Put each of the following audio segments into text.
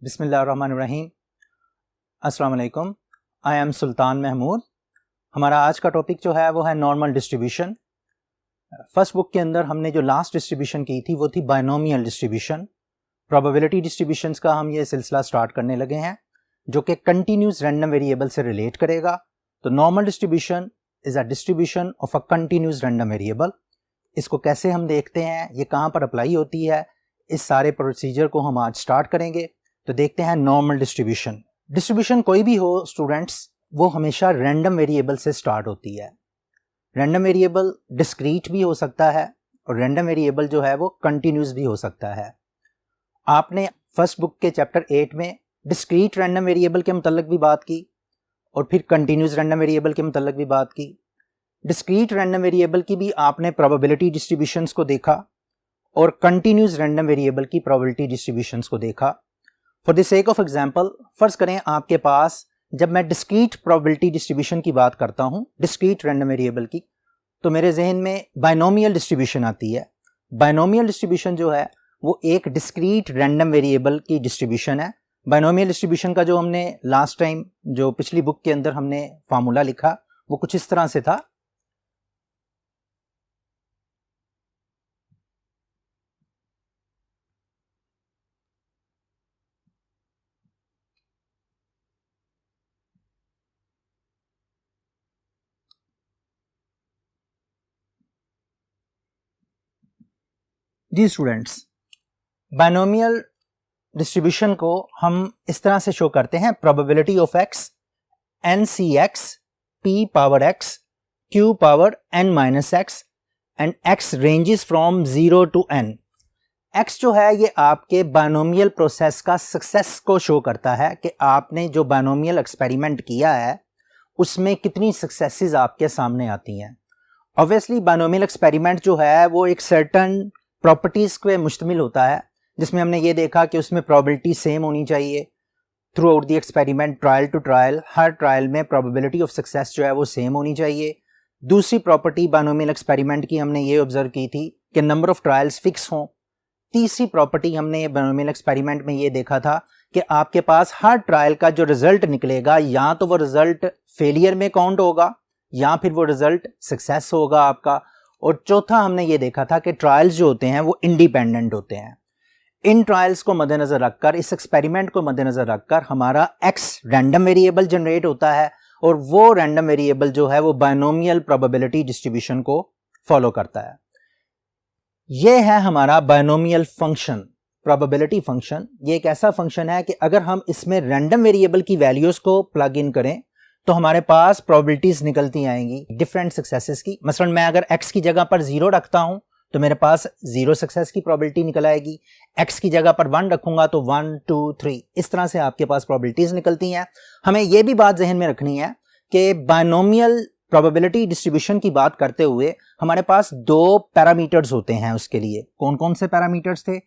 बिस्मिल्लाहिर्रहमानिर्रहीम। अस्सलाम वालेकुम। आई एम सुल्तान महमूद। हमारा आज का टॉपिक जो है वो है नॉर्मल डिस्ट्रीब्यूशन। फर्स्ट बुक के अंदर हमने जो लास्ट डिस्ट्रीब्यूशन की थी वो थी बायनोमियल डिस्ट्रीब्यूशन। प्रोबेबिलिटी डिस्ट्रीब्यूशंस का हम ये सिलसिला स्टार्ट करने लगे हैं जो कि कंटिन्यूस रैंडम वेरिएबल से रिलेट करेगा। तो normal distribution is a distribution of a continuous random variable. इसको कैसे हम देखते हैं, ये कहाँ पर अप्लाई होती है, इस सारे प्रोसीजर को हम आज स्टार्ट करेंगे। तो देखते हैं नॉर्मल डिस्ट्रीब्यूशन। डिस्ट्रीब्यूशन कोई भी हो स्टूडेंट्स, वो हमेशा रैंडम वेरिएबल से स्टार्ट होती है। रैंडम वेरिएबल डिस्क्रीट भी हो सकता है और रैंडम वेरिएबल जो है वो कंटिन्यूस भी हो सकता है। आपने फर्स्ट बुक के चैप्टर 8 में डिस्क्रीट रैंडम वेरिएबल के मुतल्लिक भी बात की और फिर कंटिन्यूस रैंडम वेरिएबल के मुतल्लिक भी बात की। डिस्क्रीट रैंडम वेरिएबल की भी आपने प्रोबेबिलिटी डिस्ट्रीब्यूशंस को देखा और कंटिन्यूस रैंडम वेरिएबल की प्रोबेबिलिटी डिस्ट्रीब्यूशंस को देखा। For the sake of example, फर्ज करें आपके पास, जब मैं डिस्क्रीट प्रोबेबिलिटी डिस्ट्रीब्यूशन की बात करता हूं, डिस्क्रीट रैंडम वेरिएबल की, तो मेरे जहन में बायनोमियल डिस्ट्रीब्यूशन आती है। बायनोमियल डिस्ट्रीब्यूशन जो है वो एक डिस्क्रीट रैंडम वेरिएबल की डिस्ट्रीब्यूशन है। बायनोमियल डिस्ट्रीब्यूशन का जो हमने लास्ट टाइम जो पिछली बुक के अंदर हमने फार्मूला लिखा वो कुछ इस तरह से था। जी स्टूडेंट्स, बायनोमियल डिस्ट्रीब्यूशन को हम इस तरह से शो करते हैं, probability of x n c x p power x q power n minus x and x ranges from 0 to n. X जो है ये आपके बायनोमियल प्रोसेस का सक्सेस को शो करता है कि आपने जो बायनोमियल एक्सपेरिमेंट किया है उसमें कितनी सक्सेसेस आपके सामने आती हैं। ऑब्वियसली बायनोमियल एक्सपेरिमेंट जो है वो एक सर्टन प्रॉपर्टीज पे मुश्तमिल होता है, जिसमें हमने ये देखा कि उसमें प्रोबेबिलिटी सेम होनी चाहिए throughout the experiment, trial to trial. हर ट्रायल में प्रोबेबिलिटी ऑफ सक्सेस जो है वो सेम होनी चाहिए। दूसरी प्रॉपर्टी बायनोमियल एक्सपेरिमेंट की हमने ये ऑब्जर्व की थी कि नंबर ऑफ ट्रायल्स फिक्स हों। तीसरी प्रॉपर्टी हमने बायनोमियल एक्सपेरिमेंट में ये देखा था कि आपके पास हर ट्रायल का जो रिजल्ट निकलेगा या तो वो रिजल्ट फेलियर में काउंट होगा या फिर वो रिजल्ट सक्सेस होगा आपका। और चौथा हमने ये देखा था कि ट्रायल्स जो होते हैं वो इंडिपेंडेंट होते हैं। इन ट्रायल्स को मद्देनजर रखकर, इस एक्सपेरिमेंट को मद्देनजर रखकर हमारा एक्स रैंडम वेरिएबल जनरेट होता है और वो रैंडम वेरिएबल जो है वो बायनोमियल प्रोबेबिलिटी डिस्ट्रीब्यूशन को फॉलो करता है। ये है हमारा बायनोमियल फंक्शन, प्रोबेबिलिटी फंक्शन। ये एक ऐसा फंक्शन है कि अगर हम इसमें रैंडम वेरिएबल की वैल्यूज को प्लग इन करें तो हमारे पास प्रोबेबिलिटीज निकलती आएंगी डिफरेंट सक्सेसेस की। मसलन मैं अगर x की जगह पर 0 रखता हूं तो मेरे पास 0 सक्सेस की प्रोबेबिलिटी निकल आएगी। x की जगह पर 1 रखूंगा तो 1 2 3, इस तरह से आपके पास प्रोबेबिलिटीज निकलती हैं। हमें यह भी बात जहन में रखनी है कि बायनोमियल प्रोबेबिलिटी डिस्ट्रीब्यूशन की बात करते हुए हमारे पास 2 पैरामीटर्स होते हैं। उसके लिए कौन कौन से पैरामीटर्स थे?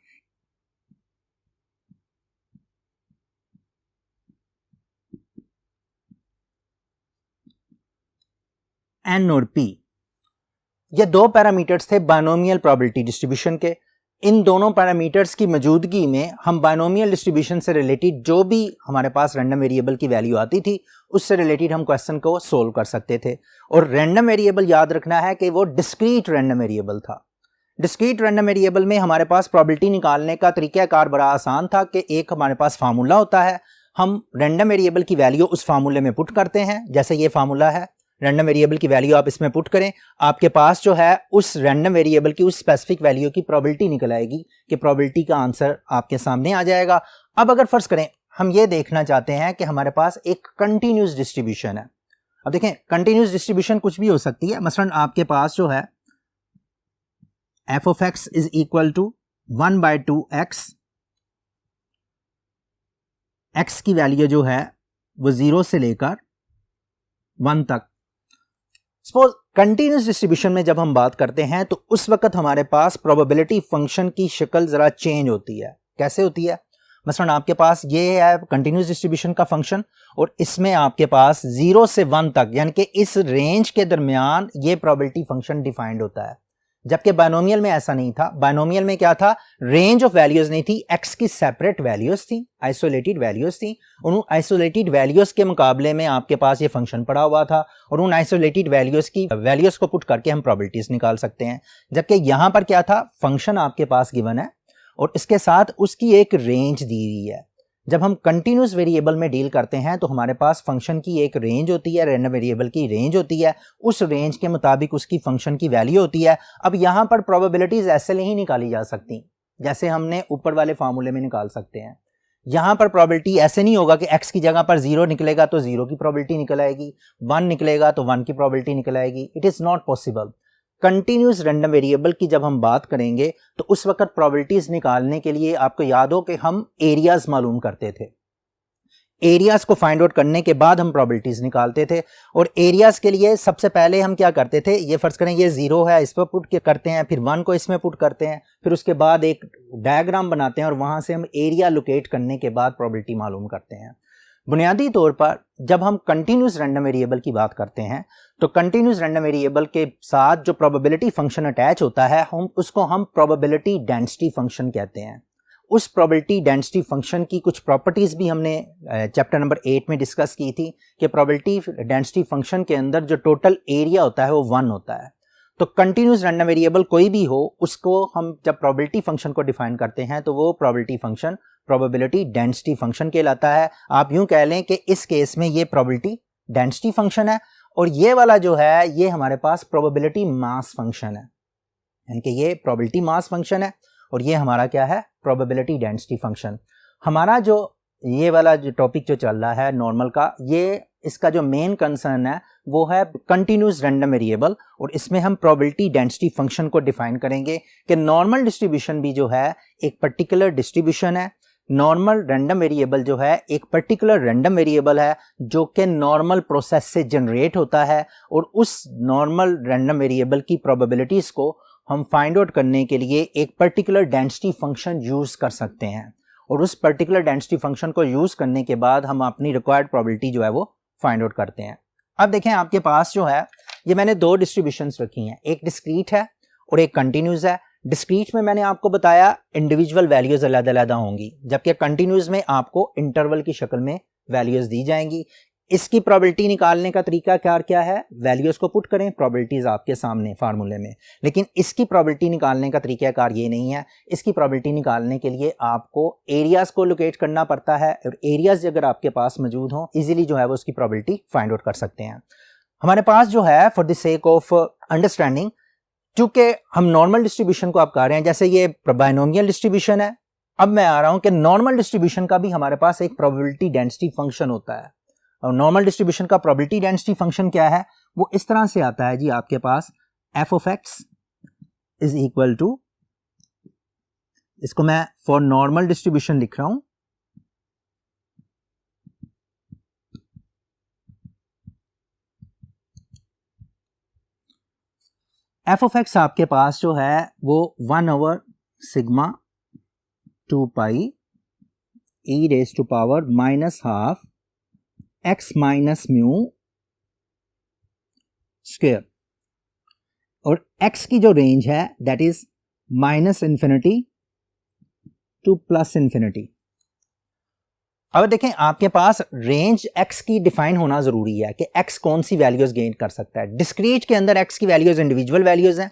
एन और पी। ये 2 पैरामीटर्स थे बायनोमियल प्रोबेबिलिटी डिस्ट्रीब्यूशन के। इन दोनों पैरामीटर्स की मौजूदगी में हम बायनोमियल डिस्ट्रीब्यूशन से रिलेटेड जो भी हमारे पास रैंडम वेरिएबल की वैल्यू आती थी उससे रिलेटेड हम क्वेश्चन को सोल्व कर सकते थे। और रैंडम वेरिएबल याद रखना है कि वो डिस्क्रीट रैंडम वेरिएबल था। डिस्क्रीट रैंडम वेरिएबल में हमारे पास प्रोबेबिलिटी निकालने का तरीकाकार बड़ा आसान था कि एक हमारे पास फार्मूला होता है, हम रैंडम वेरिएबल की वैल्यू उस फार्मूले में पुट करते हैं। जैसे ये फार्मूला है, रैंडम वेरिएबल की वैल्यू आप इसमें पुट करें, आपके पास जो है उस रैंडम वेरिएबल की उस स्पेसिफिक वैल्यू की प्रोबेबिलिटी निकल आएगी कि प्रोबेबिलिटी का आंसर आपके सामने आ जाएगा। अब अगर फर्ज करें हम ये देखना चाहते हैं कि हमारे पास एक कंटिन्यूस डिस्ट्रीब्यूशन है। अब देखें, कंटिन्यूस डिस्ट्रीब्यूशन कुछ भी हो सकती है। मसलन आपके पास जो है f of x is equal to 1/2x, x की वैल्यू जो है वो 0 से लेकर 1 तक। सपोज कंटिन्यूस डिस्ट्रीब्यूशन में जब हम बात करते हैं तो उस वक्त हमारे पास प्रोबेबिलिटी फंक्शन की शक्ल जरा चेंज होती है। कैसे होती है? मसलन आपके पास ये है कंटिन्यूस डिस्ट्रीब्यूशन का फंक्शन और इसमें आपके पास 0 से 1 तक यानी कि इस रेंज के दरमियान ये प्रोबेबिलिटी फंक्शन डिफाइंड होता है। जबकि बायनोमियल में ऐसा नहीं था। बायनोमियल में क्या था, रेंज ऑफ वैल्यूज नहीं थी, एक्स की सेपरेट वैल्यूज थी, आइसोलेटेड वैल्यूज थी। उन आइसोलेटेड वैल्यूज के मुकाबले में आपके पास ये फंक्शन पड़ा हुआ था और उन आइसोलेटेड वैल्यूज की वैल्यूज को पुट करके हम प्रोबेबिलिटीज निकाल सकते हैं। जबकि यहां पर क्या था, फंक्शन आपके पास गिवन है और इसके साथ उसकी एक रेंज दी हुई है। जब हम कंटिन्यूस वेरिएबल में डील करते हैं तो हमारे पास फंक्शन की एक रेंज होती है, रैंडम वेरिएबल की रेंज होती है, उस रेंज के मुताबिक उसकी फंक्शन की वैल्यू होती है। अब यहाँ पर प्रोबेबिलिटीज ऐसे नहीं निकाली जा सकती जैसे हमने ऊपर वाले फार्मूले में निकाल सकते हैं। यहाँ पर प्रोबेबिलिटी ऐसे नहीं होगा कि x की जगह पर 0 निकलेगा तो 0 की प्रोबेबिलिटी निकल आएगी, 1 निकलेगा तो 1 की प्रोबेबिलिटी निकल आएगी। It is not possible. Continuous random variable की जब हम बात करेंगे तो उस वक्त प्रोबेबिलिटीज निकालने के लिए आपको याद हो कि हम एरियाज मालूम करते थे। एरियाज को फाइंड आउट करने के बाद हम प्रोबेबिलिटीज निकालते थे और एरियाज के लिए सबसे पहले हम क्या करते थे, ये फर्ज करें ये 0 है, इस पर पुट करते हैं, फिर 1 को इसमें पुट करते हैं, फिर उसके बाद एक डायग्राम बनाते हैं और वहां से हम एरिया लोकेट करने के बाद प्रोबेबिलिटी मालूम करते हैं। बुनियादी तौर पर जब हम कंटिन्यूस रैंडम वेरिएबल की बात करते हैं तो कंटिन्यूस रैंडम वेरिएबल के साथ जो प्रोबेबिलिटी फंक्शन अटैच होता है उसको हम प्रोबेबिलिटी डेंसिटी फंक्शन कहते हैं। उस प्रोबेबिलिटी डेंसिटी फंक्शन की कुछ प्रॉपर्टीज भी हमने चैप्टर नंबर 8 में डिस्कस की थी कि प्रोबेबिलिटी डेंसिटी फंक्शन के अंदर जो टोटल एरिया होता है वो 1 होता है। तो कंटिन्यूस रैंडम वेरिएबल कोई भी हो उसको हम जब प्रोबेबिलिटी फंक्शन को डिफाइन करते हैं तो वो probability function probability density function कहलाता है। आप यूं कह लें कि इस केस में ये प्रोबेबिलिटी डेंसिटी फंक्शन है और ये वाला जो है ये हमारे पास प्रोबेबिलिटी मास फंक्शन है, यानी कि ये प्रोबेबिलिटी मास फंक्शन है और ये हमारा क्या है, प्रोबेबिलिटी डेंसिटी फंक्शन। हमारा जो ये वाला जो टॉपिक जो चल रहा है नॉर्मल का, ये इसका जो मेन कंसर्न है वो है कंटिन्यूस रैंडम वेरिएबल और इसमें हम प्रोबेबिलिटी डेंसिटी फंक्शन को डिफाइन करेंगे कि नॉर्मल डिस्ट्रीब्यूशन भी जो है एक पर्टिकुलर डिस्ट्रीब्यूशन है। नॉर्मल रैंडम वेरिएबल जो है एक पर्टिकुलर रैंडम वेरिएबल है जो कि नॉर्मल प्रोसेस से जनरेट होता है और उस नॉर्मल रैंडम वेरिएबल की प्रोबेबिलिटीज को हम फाइंड आउट करने के लिए एक पर्टिकुलर डेंसिटी फंक्शन यूज कर सकते हैं और उस पर्टिकुलर डेंसिटी फंक्शन को यूज करने के बाद हम अपनी रिक्वायर्ड प्रोबेबिलिटी जो है वो फाइंड आउट करते हैं। अब देखें आपके पास जो है ये मैंने 2 डिस्ट्रीब्यूशंस रखी हैं, एक डिस्क्रीट है और एक कंटिन्यूस है। डिस्क्रीट में मैंने आपको बताया इंडिविजुअल वैल्यूज अलग-अलग होंगी, जबकि कंटिन्यूस में आपको इंटरवल की शक्ल में वैल्यूज दी जाएंगी। इसकी प्रोबेबिलिटी निकालने का तरीका क्या है, वैल्यूज को पुट करें, प्रोबेबिलिटीज आपके सामने फार्मूले में। लेकिन इसकी प्रोबेबिलिटी निकालने का तरीकाकार ये नहीं है। इसकी प्रोबेबिलिटी निकालने के लिए आपको एरियाज को लोकेट करना पड़ता है और एरियाज अगर आपके पास मौजूद हो इजीली जो है वो उसकी प्रोबेबिलिटी फाइंड आउट कर सकते हैं। हमारे पास जो है for the sake of understanding, चूंकि हम नॉर्मल डिस्ट्रीब्यूशन को आप कर रहे हैं, जैसे ये बायनोमियल डिस्ट्रीब्यूशन है, अब मैं आ रहा हूं कि नॉर्मल डिस्ट्रीब्यूशन का भी हमारे पास एक प्रोबेबिलिटी डेंसिटी फंक्शन होता है। और नॉर्मल डिस्ट्रीब्यूशन का प्रोबेबिलिटी डेंसिटी फंक्शन क्या है, वो इस तरह से आता है जी, आपके पास F of X is equal to, इसको मैं फॉर नॉर्मल डिस्ट्रीब्यूशन लिख रहा हूं, एफ ऑफ एक्स आपके पास जो है वो 1 sigma 2 pi e raise to power -12 x minus mu square और x की जो रेंज है दैट इज -∞ टू +∞। अब देखें आपके पास रेंज x की डिफाइन होना जरूरी है कि x कौन सी वैल्यूज गेन कर सकता है। डिस्क्रीट के अंदर x की वैल्यूज इंडिविजुअल वैल्यूज हैं,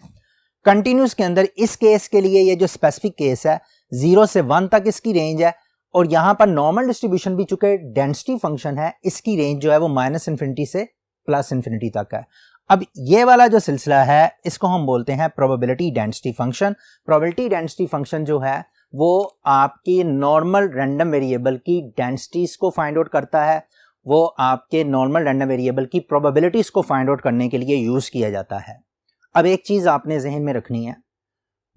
कंटिन्यूस के अंदर इस केस के लिए ये जो स्पेसिफिक केस है 0 से 1 तक इसकी रेंज है और यहां पर नॉर्मल डिस्ट्रीब्यूशन भी चूंकि डेंसिटी फंक्शन है इसकी रेंज जो है वो -∞ से +∞ तक है। अब ये वाला जो सिलसिला है इसको हम बोलते हैं probability density function. Probability density function जो है वो आपकी नॉर्मल रैंडम वेरिएबल की डेंसिटीज को फाइंड आउट करता है, वो आपके नॉर्मल रैंडम वेरिएबल की प्रोबेबिलिटीज को फाइंड आउट करने के लिए यूज किया जाता है। अब एक चीज आपने जहन में रखनी है,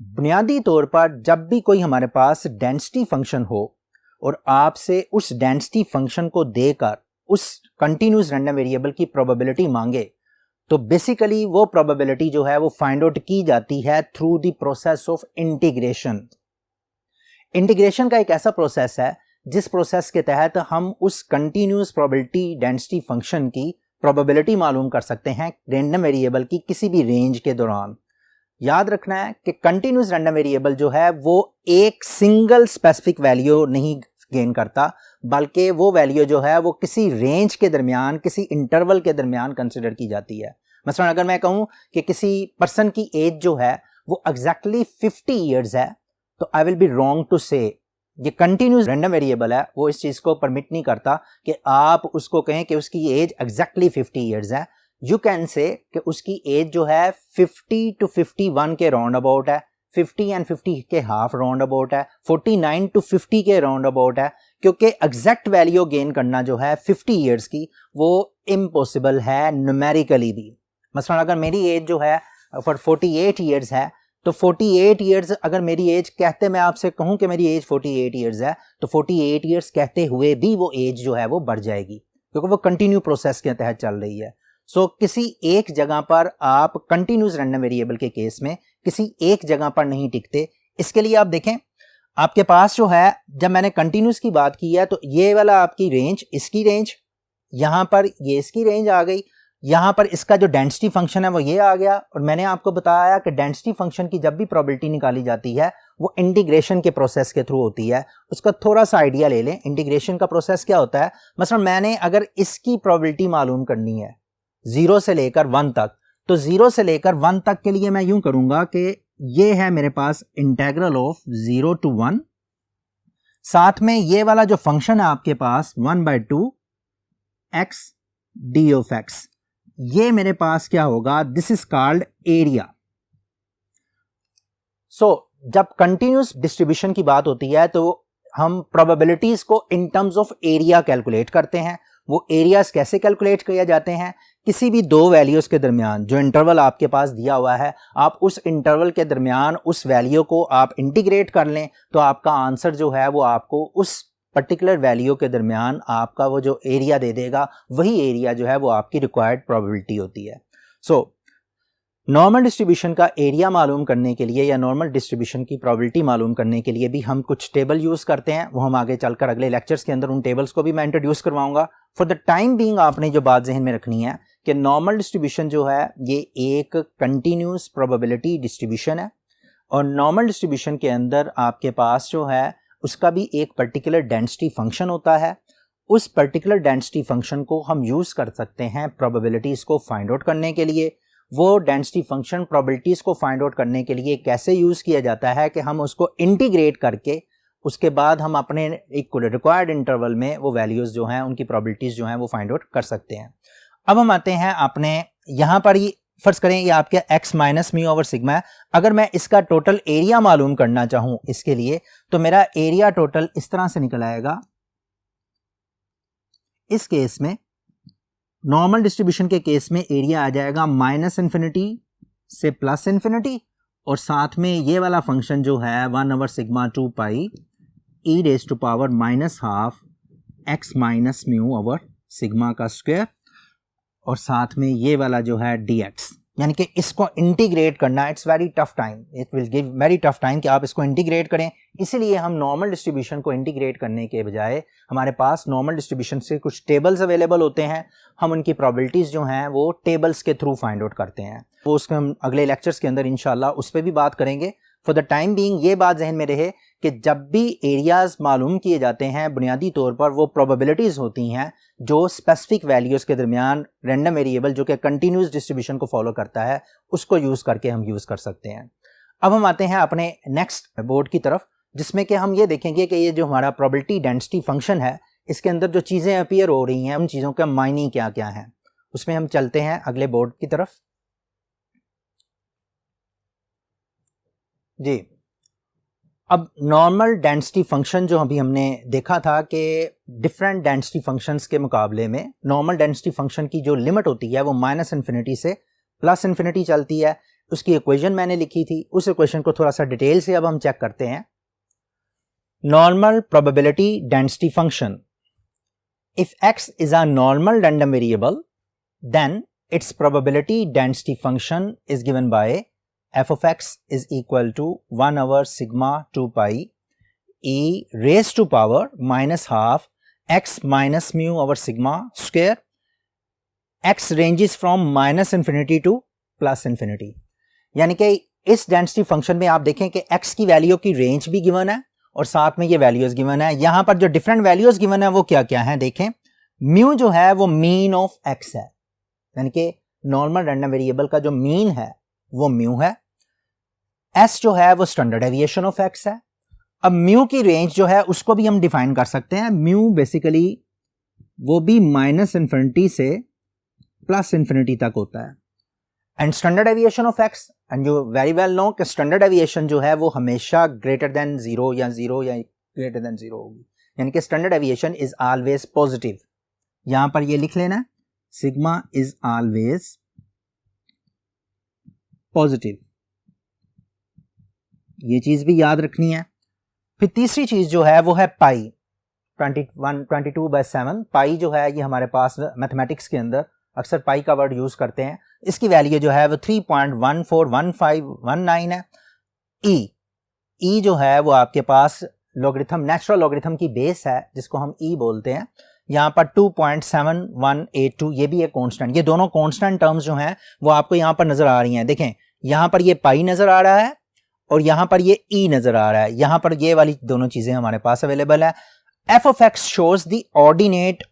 बुनियादी तौर पर जब भी कोई हमारे पास डेंसिटी फंक्शन हो और आपसे उस डेंसिटी फंक्शन को देकर उस कंटिन्यूस रैंडम वेरिएबल की प्रोबेबिलिटी मांगे तो बेसिकली वो प्रोबेबिलिटी जो है वो फाइंड आउट की जाती है through the process of integration. Integration का एक ऐसा प्रोसेस है जिस प्रोसेस के तहत हम उस कंटिन्यूस प्रोबेबिलिटी डेंसिटी फंक्शन की प्रोबेबिलिटी मालूम कर सकते हैं रैंडम वेरिएबल की किसी भी रेंज के दौरान। याद रखना है कि कंटिन्यूस रैंडम वेरिएबल जो है वो एक सिंगल स्पेसिफिक वैल्यू नहीं गेन करता, बल्कि वो वैल्यू जो है वो किसी रेंज के दरमियान, किसी इंटरवल के दरमियान कंसिडर की जाती है। मसलन अगर मैं कहूं कि किसी पर्सन की एज जो है वो एग्जैक्टली 50 ईयर्स है, तो I will be wrong to say ये कंटिन्यूस रैंडम वेरिएबल है, वो इस चीज को परमिट नहीं करता कि आप उसको कहें कि उसकी एज एग्जैक्टली 50 ईयर्स है। यू कैन से कि उसकी एज जो है 50 टू 51 के राउंड अबाउट है, 50 एंड 50 के हाफ राउंड अबाउट है, 49 टू 50 के राउंड अबाउट है, क्योंकि एग्जैक्ट वैल्यू गेन करना जो है 50 ईयर्स की वो इम्पॉसिबल है न्यूमेरिकली भी। मसलन अगर मेरी एज जो है फॉर 48 ईयर्स है, तो 48 ईयर्स अगर मेरी एज कहते मैं आपसे कहूं कि मेरी एज 48 ईयर्स है, तो 48 ईयर्स कहते हुए भी वो एज जो है वो बढ़ जाएगी, क्योंकि वो कंटिन्यू प्रोसेस के तहत चल रही है। सो किसी एक जगह पर आप कंटिन्यूस रैंडम वेरिएबल के केस में किसी एक जगह पर नहीं टिकते। इसके लिए आप देखें आपके पास जो है, जब मैंने कंटिन्यूस की बात की है तो ये वाला आपकी रेंज, इसकी रेंज, यहां पर ये इसकी रेंज आ गई, यहां पर इसका जो डेंसिटी फंक्शन है वो ये आ गया। और मैंने आपको बताया कि डेंसिटी फंक्शन की जब भी प्रोबेबिलिटी निकाली जाती है वो इंटीग्रेशन के प्रोसेस के थ्रू होती है। उसका थोड़ा सा आइडिया ले लें। इंटीग्रेशन का प्रोसेस क्या होता है, मसलन मैंने अगर इसकी प्रोबेबिलिटी मालूम करनी है 0 से लेकर 1 तक, तो 0 से लेकर 1 तक के लिए मैं यूं करूंगा कि ये है मेरे पास इंटेग्रल ऑफ 0 to 1, साथ में ये वाला जो फंक्शन है आपके पास 1/2 x d ऑफ x, ये मेरे पास क्या होगा, दिस इज कॉल्ड एरिया। सो जब कंटिन्यूस डिस्ट्रीब्यूशन की बात होती है तो हम प्रोबेबिलिटीज को in terms of area calculate करते हैं। वो एरियाज कैसे कैलकुलेट किए जाते हैं, किसी भी दो वैल्यूज के दरमियान जो इंटरवल आपके पास दिया हुआ है, आप उस इंटरवल के दरमियान उस वैल्यू को आप इंटीग्रेट कर लें तो आपका आंसर जो है वो आपको उस पर्टिकुलर वैल्यू के दरमियान आपका वो जो एरिया दे देगा, वही एरिया जो है वो आपकी रिक्वायर्ड प्रोबेबिलिटी होती है। सो नॉर्मल डिस्ट्रीब्यूशन का एरिया मालूम करने के लिए या नॉर्मल डिस्ट्रीब्यूशन की प्रोबेबिलिटी मालूम करने के लिए भी हम कुछ टेबल यूज करते हैं। वो हम आगे चलकर अगले लेक्चर्स के अंदर उन टेबल्स को भी मैं इंट्रोड्यूस करवाऊंगा। फॉर द टाइम बीइंग आपने जो बात जहन में रखनी है कि नॉर्मल डिस्ट्रीब्यूशन जो है ये एक कंटिन्यूस प्रोबेबिलिटी डिस्ट्रीब्यूशन है, और नॉर्मल डिस्ट्रीब्यूशन के अंदर आपके पास जो है उसका भी एक पर्टिकुलर डेंसिटी फंक्शन होता है। उस पर्टिकुलर डेंसिटी फंक्शन को हम यूज कर सकते हैं प्रोबेबिलिटीज को फाइंड आउट करने के लिए। वो डेंसिटी फंक्शन प्रोबेबिलिटीज को फाइंड आउट करने के लिए कैसे यूज किया जाता है कि हम उसको इंटीग्रेट करके उसके बाद हम अपने एक रिक्वायर्ड इंटरवल में वो वैल्यूज जो हैं उनकी प्रोबेबिलिटीज जो हैं वो फाइंड आउट कर सकते हैं। अब हम आते हैं अपने यहां पर, ये फर्ज करें ये आपके x minus mu over sigma है। अगर मैं इसका टोटल एरिया मालूम करना चाहूं इसके लिए, तो मेरा एरिया टोटल इस तरह से निकल आएगा। इस केस में नॉर्मल डिस्ट्रीब्यूशन के केस में एरिया आ जाएगा -∞ से +∞, और साथ में ये वाला फंक्शन जो है 1/σ 2π e raise to power -½ x minus mu over sigma का स्क्वायर, और साथ में ये वाला जो है dx। यानी कि इसको इंटीग्रेट करना it's very tough time, it will give very tough time कि आप इसको इंटीग्रेट करें। इसीलिए हम नॉर्मल डिस्ट्रीब्यूशन को इंटीग्रेट करने के बजाय हमारे पास नॉर्मल डिस्ट्रीब्यूशन से कुछ टेबल्स अवेलेबल होते हैं, हम उनकी प्रोबेबिलिटीज जो हैं वो टेबल्स के थ्रू फाइंड आउट करते हैं। वो उसके हम अगले लेक्चर्स के अंदर इंशाल्लाह उस पर भी बात करेंगे। फॉर द टाइम बीइंग ये बात जहन में रहे कि जब भी एरियाज मालूम किए जाते हैं बुनियादी तौर पर वो प्रोबेबिलिटीज होती हैं जो स्पेसिफिक वैल्यूज के दरमियान रैंडम वेरिएबल जो कि कंटिन्यूस डिस्ट्रीब्यूशन को फॉलो करता है उसको यूज करके हम यूज कर सकते हैं। अब हम आते हैं अपने नेक्स्ट बोर्ड की तरफ, जिसमें कि हम ये देखेंगे कि ये जो हमारा प्रोबेबिलिटी डेंसिटी फंक्शन है इसके अंदर जो चीजें अपीयर हो रही हैं उन चीजों का मायने क्या क्या है, उसमें हम चलते हैं अगले बोर्ड की तरफ। जी, अब नॉर्मल डेंसिटी फंक्शन जो अभी हमने देखा था कि डिफरेंट डेंसिटी फंक्शंस के मुकाबले में नॉर्मल डेंसिटी फंक्शन की जो लिमिट होती है वो -∞ से +∞ चलती है। उसकी इक्वेशन मैंने लिखी थी, उस इक्वेशन को थोड़ा सा डिटेल से अब हम चेक करते हैं। Normal probability density function, if x is a normal random variable then its probability density function is given by f of x is equal to 1/σ 2π e raised to power -½ x minus mu over sigma square. x ranges from -∞ to +∞, यानी कि इस density function में आप देखें कि x की value की range भी गिवन है और साथ में ये वैल्यूज गिवन है। यहां पर जो डिफरेंट वैल्यूज गिवन है वो क्या क्या है देखें। म्यू जो है वो मीन ऑफ x है, यानी कि नॉर्मल रैंडम वेरिएबल का जो मीन है वो म्यू है। s जो है वो स्टैंडर्ड डेविएशन ऑफ x है। अब म्यू की रेंज जो है उसको भी हम डिफाइन कर सकते हैं। म्यू बेसिकली वो भी -∞ से +∞ तक होता है। And standard deviation of x, and you very well know कि स्टैंडर्ड डेविएशन जो है वो हमेशा ग्रेटर देन 0 या ग्रेटर देन 0 होगी, यानी कि standard deviation is always positive. यहां पर ये लिख लेना, सिग्मा इज ऑलवेज पॉजिटिव, ये चीज भी याद रखनी है। फिर तीसरी चीज जो है वो है पाई, 22/7। पाई जो है ये हमारे पास मैथमेटिक्स के अंदर अक्सर पाई का वर्ड यूज करते हैं। इसकी वैल्यू जो है वो 3.141519 है। ई जो है वो आपके पास लॉगरिथम, नेचुरल लॉगरिथम की बेस है जिसको हम ई बोलते हैं। यहाँ पर 2.7182 ये भी एक कांस्टेंट, ये दोनों कांस्टेंट टर्म्स जो हैं वो आपको यहाँ पर नजर आ रही हैं। देखें यहाँ पर ये पाई नजर आ रहा है और यहाँ पर ये ई नजर आ रहा है। यहाँ पर ये वाली दोनों चीजें हमारे पास अवेलेबल है। F of x shows the ordinate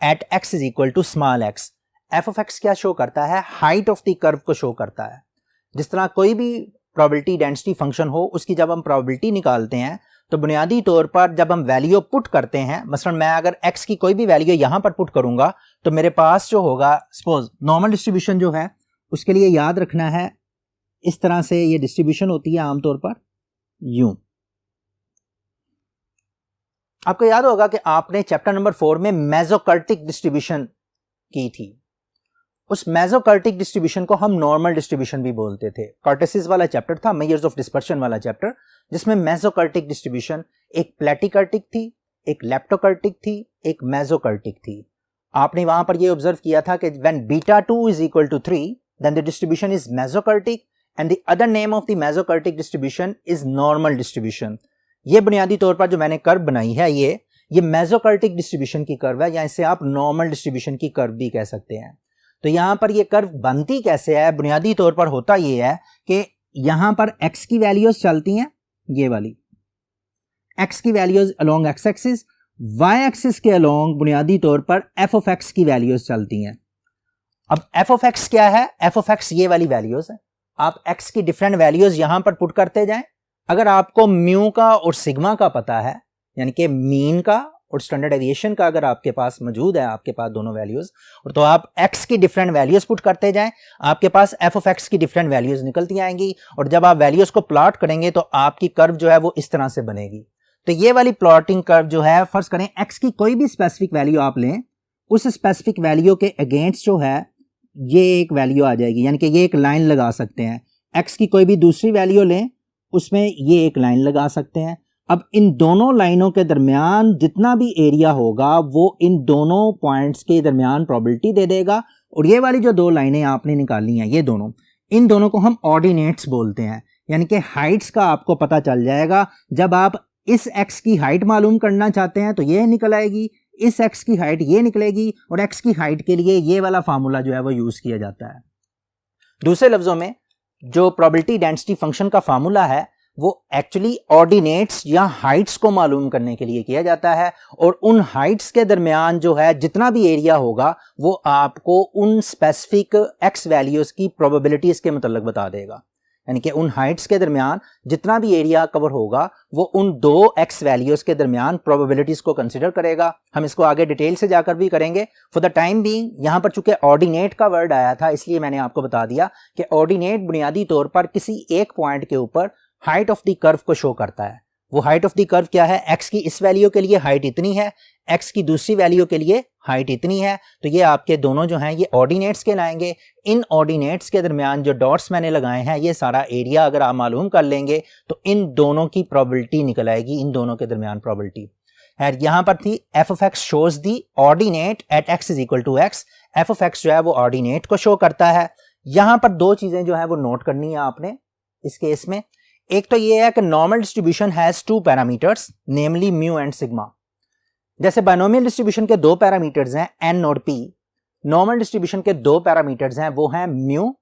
at x is equal to small x. F of x क्या शो करता है? हाइट ऑफ द कर्व को शो करता है। जिस तरह कोई भी प्रोबेबिलिटी डेंसिटी फंक्शन हो उसकी जब हम प्रोबेबिलिटी निकालते हैं तो बुनियादी तौर पर जब हम वैल्यू पुट करते हैं, मसलन मैं अगर x की कोई भी वैल्यू यहां पर पुट करूंगा तो मेरे पास जो होगा, सपोज नॉर्मल डिस्ट्रीब्यूशन जो है उसके लिए याद रखना है इस तरह से ये डिस्ट्रीब्यूशन होती है आमतौर पर यूं। आपको याद होगा कि आपने चैप्टर नंबर 4 में मेसोकर्टिक डिस्ट्रीब्यूशन की थी। उस मेसोकर्टिक डिस्ट्रीब्यूशन को हम नॉर्मल डिस्ट्रीब्यूशन भी बोलते थे। कार्टेसिस वाला चैप्टर था, मेजर्स ऑफ डिस्पर्शन वाला चैप्टर, जिसमें मेसोकर्टिक डिस्ट्रीब्यूशन एक प्लेटिकर्टिक थी, एक लेप्टोकर्टिक थी, एक मेसोकर्टिक थी। आपने वहां पर यह ऑब्जर्व किया था कि when β2 is equal to 3 then the distribution is mesokurtic and the other name of the mesokurtic distribution is normal distribution. ये बुनियादी तौर पर जो मैंने कर्व बनाई है ये मेसोकर्टिक डिस्ट्रीब्यूशन की कर्व है, या इसे आप नॉर्मल डिस्ट्रीब्यूशन की कर्व भी कह सकते हैं। तो यहां पर ये कर्व बनती कैसे है? बुनियादी तौर पर होता ये है कि यहां पर x की वैल्यूज चलती हैं, ये वाली x की values along x axis, y axis के अलोंग बुनियादी तौर पर f ऑफ x की वैल्यूज चलती हैं। अब f ऑफ x क्या है? f ऑफ x ये वाली वैल्यूज है। आप x की डिफरेंट वैल्यूज यहां पर पुट करते जाएं। अगर आपको म्यू का और सिग्मा का पता है, यानी कि मीन का और स्टैंडर्ड डेविएशन का अगर आपके पास मौजूद है, आपके पास दोनों वैल्यूज, और तो आप x की डिफरेंट वैल्यूज पुट करते जाएं, आपके पास f ऑफ x की डिफरेंट वैल्यूज निकलती आएंगी। और जब आप वैल्यूज को प्लॉट करेंगे तो आपकी कर्व जो है वो इस तरह से बनेगी। तो ये वाली प्लॉटिंग कर्व जो है, फर्ज करें x की कोई भी स्पेसिफिक वैल्यू आप लें, उस स्पेसिफिक वैल्यू के अगेंस्ट जो है ये एक वैल्यू आ जाएगी, यानी कि ये एक लाइन लगा सकते हैं। x की कोई भी दूसरी वैल्यू लें, उसमें ये एक लाइन लगा सकते हैं। अब इन दोनों लाइनों के दरमियान जितना भी एरिया होगा वो इन दोनों पॉइंट्स के दरमियान प्रोबेबिलिटी दे देगा। और ये वाली जो दो लाइनें आपने निकाली हैं, ये दोनों, इन दोनों को हम ऑर्डिनेट्स बोलते हैं, यानी कि हाइट्स का आपको पता चल जाएगा। जब आप इस x की हाइट मालूम करना चाहते हैं तो ये निकल आएगी, इस x की हाइट ये निकलेगी, और x की हाइट के लिए ये वाला फार्मूला जो है वो यूज किया जाता है। दूसरे लफ्जों में जो प्रोबेबिलिटी डेंसिटी फंक्शन का फार्मूला है वो एक्चुअली ऑर्डिनेट्स या हाइट्स को मालूम करने के लिए किया जाता है, और उन हाइट्स के दरमियान जो है जितना भी एरिया होगा वो आपको उन स्पेसिफिक x वैल्यूज की प्रोबेबिलिटीज के मतलब बता देगा। यानी कि उन हाइट्स के दरमियान जितना भी एरिया कवर होगा वो उन दो x वैल्यूज के दरमियान प्रोबेबिलिटीज को कंसिडर करेगा। हम इसको आगे डिटेल से जाकर भी करेंगे। फॉर द टाइम बीइंग यहां पर चूंकि ऑर्डिनेट का वर्ड आया था इसलिए मैंने आपको बता दिया कि ऑर्डिनेट बुनियादी तौर पर किसी एक पॉइंट के ऊपर हाइट ऑफ द कर्व को शो करता है। वो हाइट ऑफ द कर्व क्या है? x की इस वैल्यू के लिए हाइट इतनी है, x की दूसरी वैल्यू के लिए हाइट इतनी है। तो ये आपके दोनों जो हैं ये ऑर्डिनेट्स कहलाएंगे। इन ऑर्डिनेट्स के दरमियान जो डॉट्स मैंने लगाए हैं ये सारा एरिया अगर आप मालूम कर लेंगे तो इन दोनों की प्रोबेबिलिटी निकल आएगी, इन दोनों के दरमियान प्रोबेबिलिटी है। यहां पर थी f of x shows the ordinate at x is equal to x। f of x जो है वो ऑर्डिनेट को शो करता है। यहां पर दो चीजें जो है वो नोट करनी है आपने इस केस में। एक तो ये है कि normal distribution has two parameters, namely mu and sigma. जैसे बाइनोमियल डिस्ट्रीब्यूशन के दो पैरामीटर्स हैं n और p, नॉर्मल डिस्ट्रीब्यूशन के दो पैरामीटर्स हैं वो हैं mu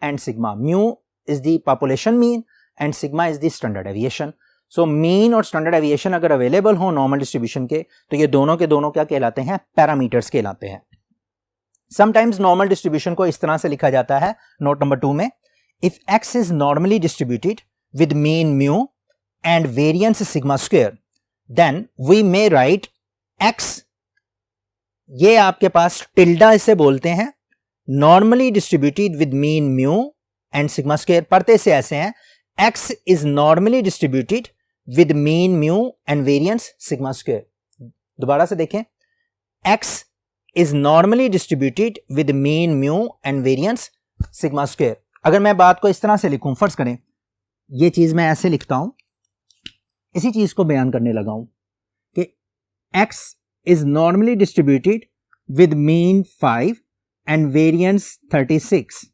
and sigma. Mu is the population mean and sigma is the standard deviation. So mean और स्टैंडर्ड डेविएशन अगर अवेलेबल हो नॉर्मल डिस्ट्रीब्यूशन के तो ये दोनों के दोनों क्या कहलाते हैं, पैरामीटर्स कहलाते हैं। समटाइम्स नॉर्मल डिस्ट्रीब्यूशन को इस तरह से लिखा जाता है नोट नंबर 2 में, if x is normally distributed with mean mu and variance sigma square then we may write x, ये आपके पास टिल्डा इसे बोलते हैं, normally distributed with mean mu and sigma square. पढ़ते से ऐसे हैं, x is normally distributed with mean mu and variance sigma square. दोबारा से देखें, x is normally distributed with mean mu and variance sigma square. अगर मैं बात को इस तरह से लिखूं, फर्ज करें ये चीज मैं ऐसे लिखता हूं, इसी चीज को बयान करने लगा हूं कि x is normally distributed with mean 5 and variance 36।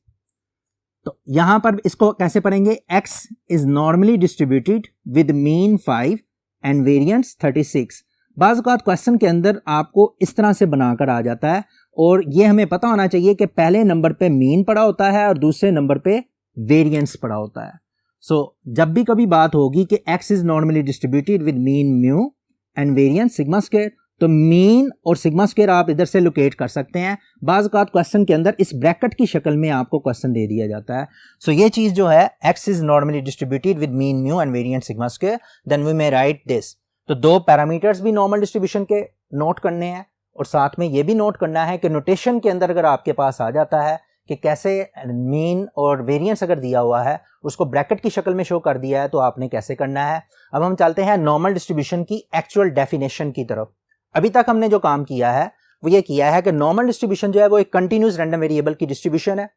तो यहां पर इसको कैसे पढ़ेंगे, x is normally distributed with mean 5 and variance 36। बाज़ औक़ात क्वेश्चन के अंदर आपको इस तरह से बनाकर आ जाता है और ये हमें पता होना चाहिए कि पहले नंबर पे मीन पड़ा होता है और दूसरे नंबर पे वेरिएंस पड़ा होता है। सो जब भी कभी बात होगी कि x is normally distributed with mean mu and variance sigma square, तो मीन और सिग्मा स्क्वायर आप इधर से लोकेट कर सकते हैं। बाज़ औक़ात क्वेश्चन के अंदर इस ब्रैकेट की शक्ल में आपको क्वेश्चन दे दिया जाता है। सो ये चीज जो है, x is normally distributed with mean mu and variance sigma square, then we may write this. तो दो पैरामीटर्स भी नॉर्मल डिस्ट्रीब्यूशन के नोट करने हैं और साथ में ये भी नोट करना है कि नोटेशन के अंदर अगर आपके पास आ जाता है कि कैसे मीन और वेरिएंस अगर दिया हुआ है उसको ब्रैकेट की शक्ल में शो कर दिया है तो आपने कैसे करना है। अब हम चलते हैं नॉर्मल डिस्ट्रीब्यूशन की एक्चुअल डेफिनेशन की तरफ। अभी तक हमने जो काम किया है वो ये किया है कि नॉर्मल डिस्ट्रीब्यूशन जो है वो एक कंटिन्यूस रैंडम वेरिएबल की डिस्ट्रीब्यूशन है।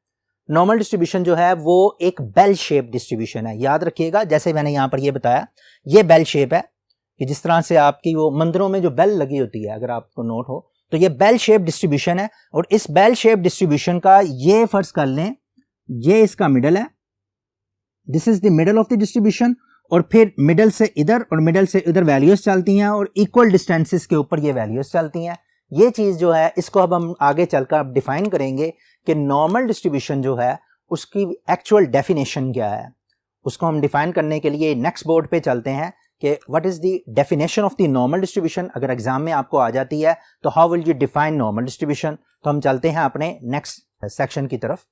नॉर्मल डिस्ट्रीब्यूशन जो है वो एक बेल शेप डिस्ट्रीब्यूशन है। याद रखिएगा, जैसे मैंने यहां पर ये बताया, ये बेल शेप है कि जिस तरह से आपकी वो मंदिरों में जो बेल लगी होती है, अगर आपको नोट हो तो ये बेल शेप डिस्ट्रीब्यूशन है। और इस बेल शेप डिस्ट्रीब्यूशन का ये फर्ज कर लें, ये इसका मिडल है, this is the middle of the distribution, और फिर मिडल से इधर और मिडल से इधर वैल्यूज चलती हैं और इक्वल डिस्टेंसेस के ऊपर ये वैल्यूज चलती हैं। ये चीज जो है इसको अब हम आगे चलकर डिफाइन करेंगे कि नॉर्मल डिस्ट्रीब्यूशन जो है उसकी एक्चुअल डेफिनेशन क्या है। उसको हम डिफाइन करने के लिए नेक्स्ट बोर्ड पे चलते हैं कि what is the definition of the normal distribution. अगर एग्जाम में आपको आ जाती है तो how will you define normal distribution. तो हम चलते हैं अपने नेक्स्ट सेक्शन की तरफ।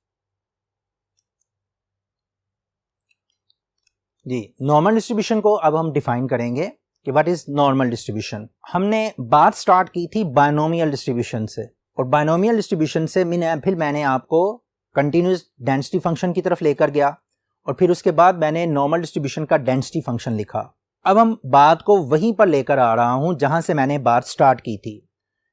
जी, नॉर्मल डिस्ट्रीब्यूशन को अब हम डिफाइन करेंगे कि व्हाट इज नॉर्मल डिस्ट्रीब्यूशन। हमने बात स्टार्ट की थी बायनोमियल डिस्ट्रीब्यूशन से, और बायनोमियल डिस्ट्रीब्यूशन से फिर मैंने आपको कंटिन्यूस डेंसिटी फंक्शन की तरफ लेकर गया और फिर उसके बाद मैंने नॉर्मल डिस्ट्रीब्यूशन का डेंसिटी फंक्शन लिखा। अब हम बात को वहीं पर लेकर आ रहा हूं जहां से मैंने बात स्टार्ट की थी।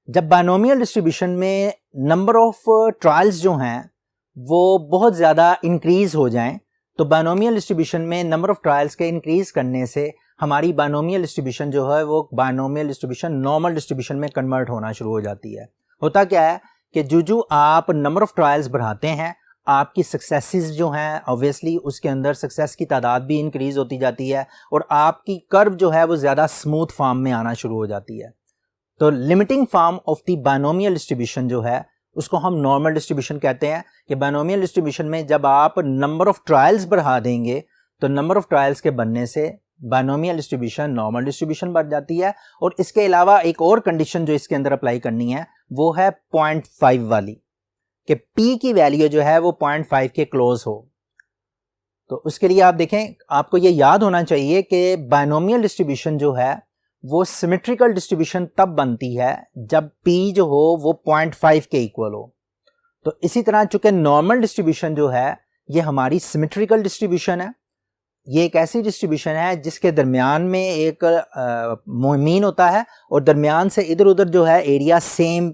जब बायनोमियल डिस्ट्रीब्यूशन में नंबर ऑफ ट्रायल्स जो हैं वो बहुत ज़्यादा इंक्रीज हो जाएं, तो बायनोमियल डिस्ट्रीब्यूशन में नंबर ऑफ ट्रायल्स के इंक्रीज करने से हमारी बायनोमियल डिस्ट्रीब्यूशन जो है वो बायनोमियल डिस्ट्रीब्यूशन नॉर्मल डिस्ट्रीब्यूशन में कन्वर्ट होना शुरू हो जाती है। होता क्या है कि जो आप नंबर ऑफ ट्रायल्स बढ़ाते हैं, आपकी सक्सेसेस जो हैं ऑब्वियसली उसके अंदर सक्सेस की तादाद भी इंक्रीज होती जाती है और आपकी कर्व जो है वो ज़्यादा स्मूथ फॉर्म में आना शुरू हो जाती है। तो limiting form of the binomial distribution जो है उसको हम नॉर्मल डिस्ट्रीब्यूशन कहते हैं। कि बायनोमियल डिस्ट्रीब्यूशन में जब आप नंबर ऑफ ट्रायल्स बढ़ा देंगे तो नंबर ऑफ ट्रायल्स के बनने से बायनोमियल डिस्ट्रीब्यूशन नॉर्मल डिस्ट्रीब्यूशन बढ़ जाती है। और इसके अलावा एक और कंडीशन जो इसके अंदर अप्लाई करनी है वो है 0.5 वाली, कि P की वैल्यू जो है वो 0.5 के क्लोज हो। तो उसके लिए आप देखें, आपको ये याद होना चाहिए कि बायनोमियल डिस्ट्रीब्यूशन जो है वो सिमेट्रिकल डिस्ट्रीब्यूशन तब बनती है जब P जो हो वो 0.5 के इक्वल हो। तो इसी तरह चूंकि नॉर्मल डिस्ट्रीब्यूशन जो है ये हमारी सिमेट्रिकल डिस्ट्रीब्यूशन है, ये एक ऐसी डिस्ट्रीब्यूशन है जिसके दरमियान में एक मीन होता है और दरमियान से इधर उधर जो है एरिया सेम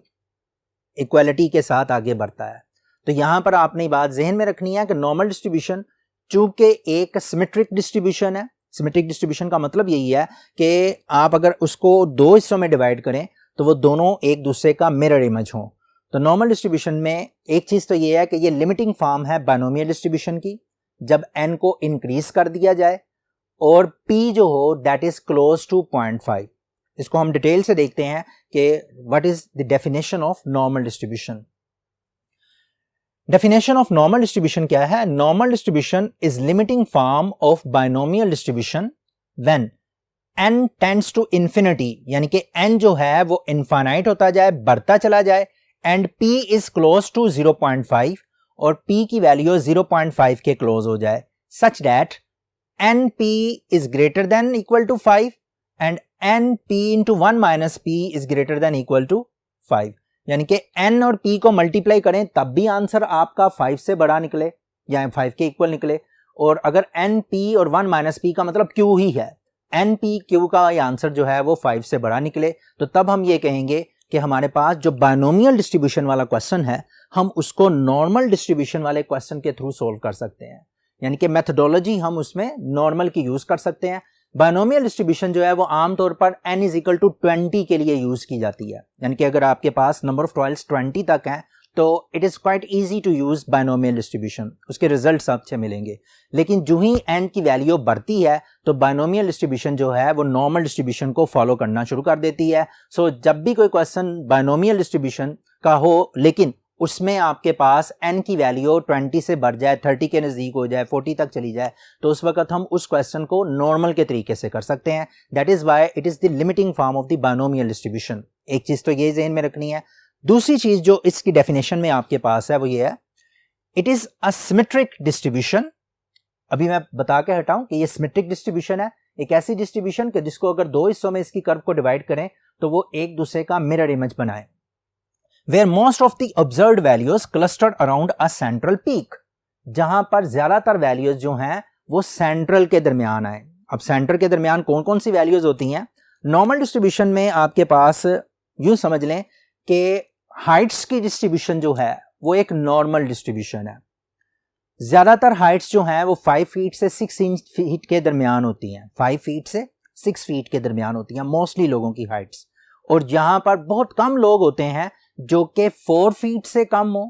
इक्वालिटी के साथ आगे बढ़ता है। तो यहां पर आपने बात जहन में रखनी है कि नॉर्मल डिस्ट्रीब्यूशन चूंकि एक सिमेट्रिक डिस्ट्रीब्यूशन है, सिमेट्रिक डिस्ट्रीब्यूशन का मतलब यही है कि आप अगर उसको दो हिस्सों में डिवाइड करें तो वो दोनों एक दूसरे का मिरर इमेज हो। तो नॉर्मल डिस्ट्रीब्यूशन में एक चीज तो ये है कि ये लिमिटिंग फॉर्म है बायनोमियल डिस्ट्रीब्यूशन की, जब n को इंक्रीज कर दिया जाए और p जो हो दैट इज क्लोज टू 0.5। इसको हम डिटेल से देखते हैं कि what is the definition of normal distribution. Definition of normal distribution क्या है? Normal distribution is limiting form of binomial distribution when n tends to infinity, यानी कि n जो है वो इनफाइनाइट होता जाए, बढ़ता चला जाए, and p is close to 0.5 और p की वैल्यू 0.5 के क्लोज हो जाए, such that np is greater than equal to 5 and np into 1 minus p is greater than equal to 5, यानी कि n और p को मल्टीप्लाई करें तब भी आंसर आपका 5 से बड़ा निकले या 5 के इक्वल निकले, और अगर np और 1 माइनस p का मतलब q ही है, np q का ये आंसर जो है वो 5 से बड़ा निकले, तो तब हम ये कहेंगे कि हमारे पास जो बायनोमियल डिस्ट्रीब्यूशन वाला क्वेश्चन है हम उसको नॉर्मल डिस्ट्रीब्यूशन वाले क्वेश्चन के थ्रू सोल्व कर सकते हैं, यानी कि मेथोडोलॉजी हम उसमें नॉर्मल की यूज कर सकते हैं। बायनोमियल डिस्ट्रीब्यूशन जो है वो आमतौर पर n इज इक्वल टू 20 के लिए यूज की जाती है, यानी कि अगर आपके पास नंबर ऑफ ट्रायल्स 20 तक हैं तो it is quite easy to use binomial distribution, उसके रिजल्ट्स अच्छे मिलेंगे। लेकिन जो ही n की वैल्यू बढ़ती है तो बायनोमियल डिस्ट्रीब्यूशन जो है वो नॉर्मल डिस्ट्रीब्यूशन को फॉलो करना शुरू कर देती है। सो जब भी कोई क्वेश्चन बायनोमियल डिस्ट्रीब्यूशन का हो लेकिन उसमें आपके पास n की वैल्यू 20 से बढ़ जाए, 30 के नज़दीक हो जाए, 40 तक चली जाए, तो उस वक्त हम उस क्वेश्चन को नॉर्मल के तरीके से कर सकते हैं। That is why it is the limiting form of the binomial distribution. एक चीज तो ये ज़हन में रखनी है। दूसरी चीज जो इसकी डेफिनेशन में आपके पास है वो ये है, it is a symmetric distribution. अभी मैं बता के हटाऊं कि ये सिमेट्रिक डिस्ट्रीब्यूशन है, एक ऐसी डिस्ट्रीब्यूशन कि जिसको अगर दो हिस्सों में इसकी कर्व को डिवाइड करें तो वो एक दूसरे का मिरर इमेज बनाए, where most of the observed values clustered around a central peak, जहां पर ज्यादातर वैल्यूज जो हैं वो सेंट्रल के दरमियान आए। अब सेंटर के दरमियान कौन कौन सी वैल्यूज होती हैं? नॉर्मल डिस्ट्रीब्यूशन में आपके पास यूं समझ लें कि हाइट्स की डिस्ट्रीब्यूशन जो है वो एक नॉर्मल डिस्ट्रीब्यूशन है। ज्यादातर हाइट्स जो हैं वो 5 फीट से 6 फीट के दरमियान होती हैं, 5 फीट से 6 फीट के दरमियान होती हैं मोस्टली लोगों की हाइट्स, और जहां पर बहुत कम लोग होते हैं जो कि 4 फीट से कम हो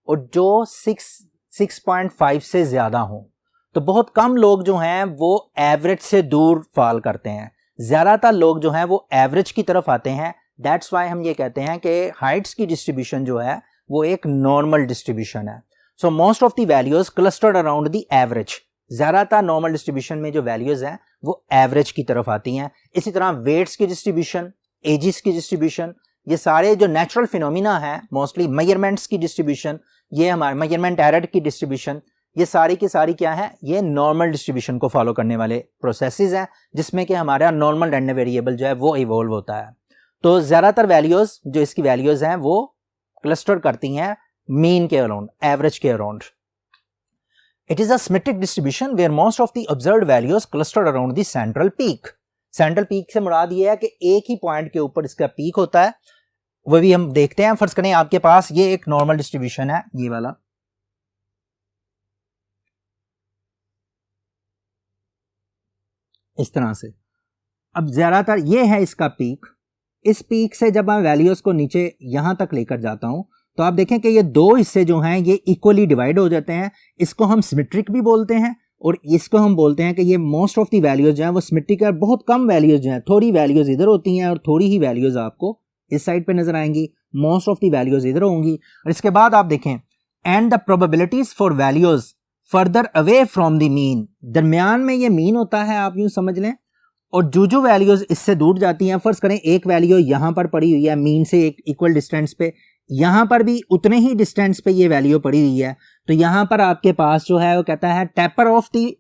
और जो 6.5 से ज्यादा हो, तो बहुत कम लोग जो हैं वो एवरेज से दूर फॉल करते हैं, ज्यादातर लोग जो हैं वो एवरेज की तरफ आते हैं। दैट्स वाई हम ये कहते हैं कि हाइट्स की डिस्ट्रीब्यूशन जो है वो एक नॉर्मल डिस्ट्रीब्यूशन है। So most of the values clustered around the average, ज्यादातर नॉर्मल डिस्ट्रीब्यूशन में जो वैल्यूज हैं वो एवरेज की तरफ आती हैं। इसी तरह वेट्स की डिस्ट्रीब्यूशन, एजिस की डिस्ट्रीब्यूशन, ये सारे जो नेचुरल फिनोमिना हैं, मोस्टली मेजरमेंट्स की डिस्ट्रीब्यूशन, ये हमारे मेजरमेंट एरर की डिस्ट्रीब्यूशन, ये सारी की सारी क्या है, ये नॉर्मल डिस्ट्रीब्यूशन को फॉलो करने वाले प्रोसेसेस हैं जिसमें कि हमारा नॉर्मल रैंडम वेरिएबल जो है वो इवॉल्व होता है। तो ज्यादातर वैल्यूज जो इसकी वैल्यूज हैं वो क्लस्टर करती हैं मीन के अराउंड, एवरेज के around. It is a symmetric distribution where most of the observed values clustered around the central peak. Central peak से मुराद ये है कि एक ही पॉइंट के ऊपर इसका पीक होता है, वो भी हम देखते हैं। फर्ज करें आपके पास ये एक नॉर्मल डिस्ट्रीब्यूशन है, ये वाला, इस तरह से। अब ज्यादातर ये है इसका पीक, इस पीक से जब मैं वैल्यूज को नीचे यहां तक लेकर जाता हूं तो आप देखें कि ये दो हिस्से जो हैं ये इक्वली डिवाइड हो जाते हैं। इसको हम सिमेट्रिक भी बोलते हैं और इसको हम बोलते हैं कि ये मोस्ट ऑफ दी वैल्यूज जो हैं वो सिमेट्रिक है। बहुत कम वैल्यूज जो हैं, थोड़ी वैल्यूज इधर होती हैं और थोड़ी ही वैल्यूज आपको इस साइड पे नजर आएंगी, मोस्ट ऑफ दी वैल्यूज इधर होंगी। और इसके बाद आप देखें, and the probabilities for values further away from the mean, दरमियान में ये मीन होता है आप यूं समझ लें, और जो वैल्यूज इससे दूर जाती हैं, फर्ज करें एक वैल्यू यहां पर पड़ी हुई है मीन से एक इक्वल डिस्टेंस पे, यहां पर भी उतने ही डिस्टेंस पे ये वैल्यू पड़ी हुई है, तो यहां पर आपके पास जो है वो कहता है taper of the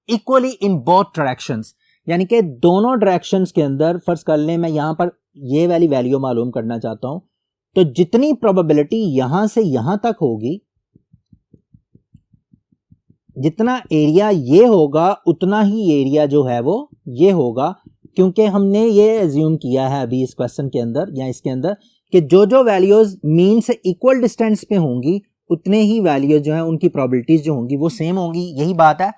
equally in both directions, यानी कि दोनों डायरेक्शंस के अंदर, फर्ज कर लें मैं यहां पर ये वाली वैल्यू मालूम करना चाहता हूं, तो जितनी प्रोबेबिलिटी यहां से यहां तक होगी, जितना एरिया ये होगा उतना ही एरिया जो है वो ये होगा, क्योंकि हमने ये एज्यूम किया है अभी इस क्वेश्चन के अंदर या इसके अंदर कि जो वैल्यूज मीन से इक्वल डिस्टेंस पे होंगी उतने ही वैल्यूज जो है उनकी प्रोबेबिलिटीज जो होंगी वो सेम होंगी। यही बात है,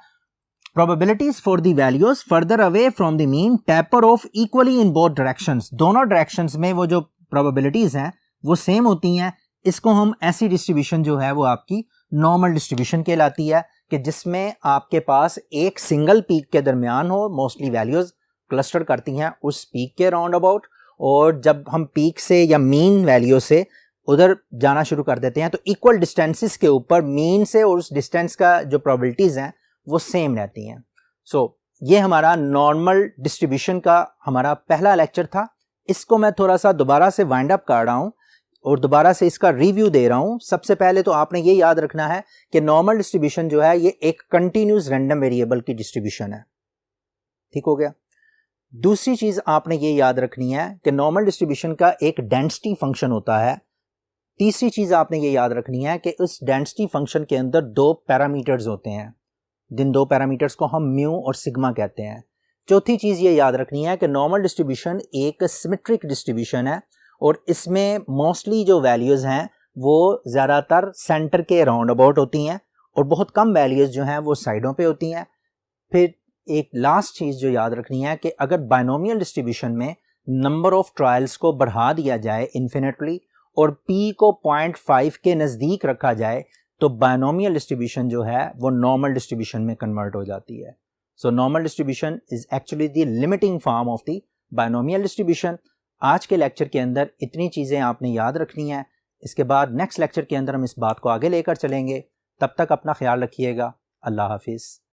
probabilities for the values further away from the mean taper of equally in both directions, दोनों डायरेक्शंस में वो जो प्रोबेबिलिटीज हैं वो सेम होती हैं। इसको हम ऐसी डिस्ट्रीब्यूशन जो है वो आपकी नॉर्मल डिस्ट्रीब्यूशन कहलाती है कि जिसमें आपके पास एक सिंगल पीक के दरमियान हो, मोस्टली वैल्यूज क्लस्टर करती हैं उस पीक के राउंड अबाउट, और जब हम पीक से या मीन वैल्यू से उधर जाना शुरू कर देते हैं, तो इक्वल डिस्टेंसेस के ऊपर मीन से और उस डिस्टेंस का जो प्रोबेबिलिटीज हैं वो सेम रहती हैं। सो ये हमारा नॉर्मल डिस्ट्रीब्यूशन का हमारा पहला लेक्चर था। इसको मैं थोड़ा सा दोबारा से वाइंड अप कर रहा हूँ और दोबारा से इसका रिव्यू दे रहा हूँ। सबसे पहले तो आपने ये याद रखना है कि नॉर्मल डिस्ट्रीब्यूशन जो है ये एक कंटिन्यूस रैंडम वेरिएबल की डिस्ट्रीब्यूशन है। ठीक हो गया। दूसरी चीज आपने ये याद रखनी है कि नॉर्मल डिस्ट्रीब्यूशन का एक डेंसिटी फंक्शन होता है। तीसरी चीज आपने ये याद रखनी है कि उस डेंसिटी फंक्शन के अंदर दो पैरामीटर्स होते हैं, जिन दो पैरामीटर्स को हम म्यू और सिग्मा कहते हैं। चौथी चीज ये याद रखनी है कि नॉर्मल डिस्ट्रीब्यूशन एक सिमेट्रिक डिस्ट्रीब्यूशन है और इसमें मोस्टली जो वैल्यूज हैं वो ज़्यादातर सेंटर के राउंड अबाउट होती हैं और बहुत कम वैल्यूज जो हैं वो साइडों पे होती हैं। फिर एक लास्ट चीज़ जो याद रखनी है कि अगर बाइनोमियल डिस्ट्रीब्यूशन में नंबर ऑफ ट्रायल्स को बढ़ा दिया जाए इन्फिनिटली और p को 0.5 के नज़दीक रखा जाए तो बाइनोमियल डिस्ट्रीब्यूशन जो है वो नॉर्मल डिस्ट्रीब्यूशन में कन्वर्ट हो जाती है। So normal distribution is actually the limiting form of the binomial distribution. आज के लेक्चर के अंदर इतनी चीज़ें आपने याद रखनी है। इसके बाद नेक्स्ट लेक्चर के अंदर हम इस बात को आगे लेकर चलेंगे। तब तक अपना ख्याल रखिएगा। अल्लाह हाफिज़।